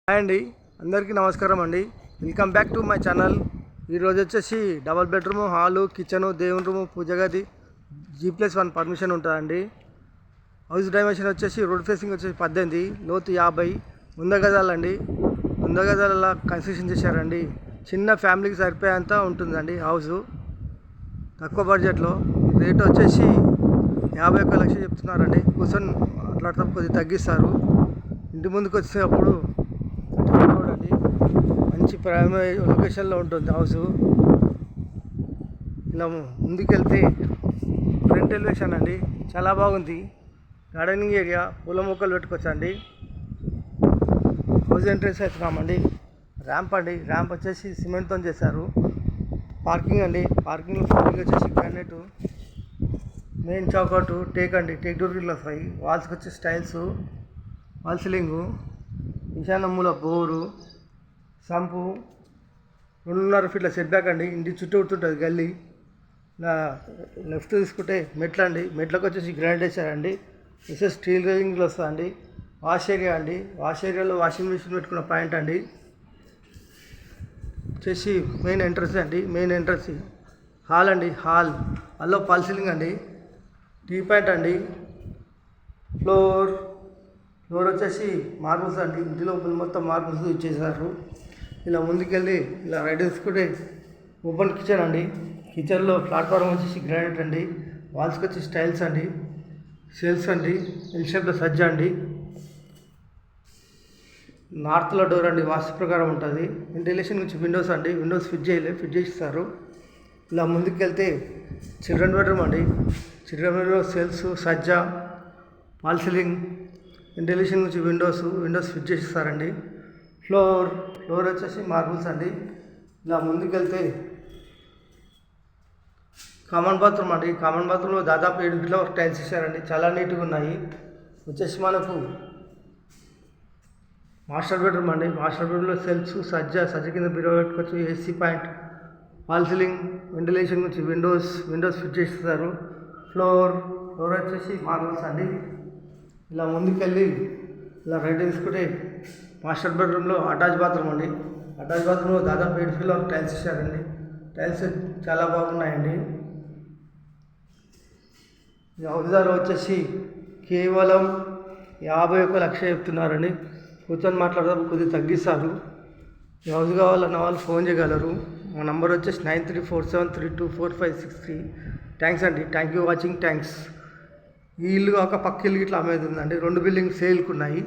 Hi అండి, అందరికీ నమస్కారం అండి. Welcome back to my channel. ఈరోజు వచ్చేసి డబల్ బెడ్రూమ్, హాలు, కిచెను, దేవుని రూము, పూజ గది, G+1 పర్మిషన్ ఉంటుందండి. హౌస్ డైమెన్షన్ వచ్చేసి రోడ్ ఫేసింగ్ వచ్చేసి 18, లోతు 50, 100 గజాలండి. 100 గజాల కన్స్ట్రక్షన్ చేశారండి. చిన్న ఫ్యామిలీకి సరిపోయేంత ఉంటుందండి హౌసు, తక్కువ బడ్జెట్లో. రేట్ వచ్చేసి 51 లక్షలు చెప్తున్నారండి. కూర్చొని మాట్లాడతాం, కొద్దిగా తగ్గిస్తారు. ఇంటి ముందుకు వచ్చేటప్పుడు చూడండి, మంచి ప్రైమరీ లొకేషన్లో ఉంటుంది హౌసు. ఇలా ముందుకెళ్తే ఫ్రంట్ ఎలివేషన్ అండి, చాలా బాగుంది. గార్డెనింగ్ ఏరియా, పూల మొక్కలు పెట్టుకోవచ్చండి. హౌస్ ఎంట్రెన్స్ అవుతున్నామండి. ర్యాంప్ అండి, ర్యాంప్ వచ్చేసి సిమెంట్తో చేశారు. పార్కింగ్ అండి, పార్కింగ్లో ఫ్లోరింగ్ వచ్చేసి గ్రానైట్. మెయిన్ చౌకట్ టేక్ అండి, టేక్ డోర్లు వస్తాయి. వాల్స్కి వచ్చి స్టైల్స్, వాల్ సీలింగు, ఈశాన్య మూల బోరు, సంపు, 2.5 ఫీట్ల సెట్ బ్యాక్ అండి. ఇంటి చుట్టూ ఉంటుంది గల్లీ. లెఫ్ట్ తీసుకుంటే మెట్లు అండి, మెట్లకు వచ్చేసి గ్రానైట్ వేసారండి. వచ్చేసి స్టీల్ రైలింగ్లు వస్తుందండి. వాష్ ఏరియా అండి, వాష్ ఏరియాలో వాషింగ్ మిషన్ పెట్టుకున్న పాయింట్ అండి. వచ్చేసి మెయిన్ ఎంట్రన్స్ అండి, మెయిన్ ఎంట్రన్స్. హాల్ అండి, హాల్ అల్లో ఫాల్ సీలింగ్ అండి. టీ పాయింట్ అండి. ఫ్లోర్ వచ్చేసి మార్బుల్స్ అండి. ఇంటి లోపల మొత్తం మార్బుల్స్ ఇచ్చేసారు. ఇలా ముందుకెళ్ళి ఇలా రైట్ తీసుకుంటే ఓపెన్ కిచెన్ అండి. కిచెన్లో ప్లాట్ఫామ్ వచ్చేసి గ్రానైట్ అండి. వాల్స్కి వచ్చి స్టైల్స్ అండి, సేల్స్ అండి, ఎల్ షేప్లో సజ్జ అండి. నార్త్లో డోర్ అండి, వాస్తు ప్రకారం ఉంటుంది. వెంటిలేషన్ నుంచి విండోస్ అండి, విండోస్ ఫిట్ చేయిస్తారు. ఇలా ముందుకెళ్తే చిల్డ్రన్ బెడ్రూమ్ అండి. చిల్డ్రన్ బెడ్రూమ్ సేల్స్, సజ్జ, వాల్ సీలింగ్, వెంటిలేషన్ నుంచి విండోస్ ఫిట్ చేసిస్తారండి. ఫ్లోర్ వచ్చేసి మార్బుల్స్ అండి. ఇలా ముందుకెళ్తే కామన్ బాత్రూమ్ అండి. కామన్ బాత్రూంలో దాదాపు 7 ఫీట్ల వరకు టైల్స్ ఇచ్చారండి, చాలా నీట్గా ఉన్నాయి. వచ్చేసి మనకు మాస్టర్ బెడ్రూమ్ అండి. మాస్టర్ బెడ్రూమ్లో సెల్ఫ్స్, సజ్జ కింద బీరో పెట్టుకోవచ్చు. AC point, wall ceiling, ventilation నుంచి విండోస్ ఫిట్ చేస్తారు. ఫ్లోర్ వచ్చేసి మార్బుల్స్ అండి. ఇలా ముందుకెళ్ళి ఇలా రైట్ తీసుకుంటే మాస్టర్ బెడ్రూమ్లో అటాచ్ బాత్రూమ్ అండి. అటాచ్ బాత్రూంలో దాదాపు 7 ఫీట్ల వరకు టైల్స్ ఇచ్చారండి. టైల్స్ చాలా బాగున్నాయండి. హౌస్ ధర వచ్చేసి కేవలం 51 లక్ష చెప్తున్నారండి. కూర్చొని మాట్లాడదాం, కొద్దిగా తగ్గిస్తారు. ఈ హౌస్ కావాలన్న వాళ్ళు ఫోన్ చేయగలరు. మా నంబర్ వచ్చేసి 9347324563. థ్యాంక్స్ అండి, థ్యాంక్ యూ వాచింగ్, థ్యాంక్స్. ఈ ఇల్లు కాక పక్క ఇల్లు ఇట్లా అమ్మేది ఉందండి. 2 బిల్డింగ్ సేల్కి ఉన్నాయి.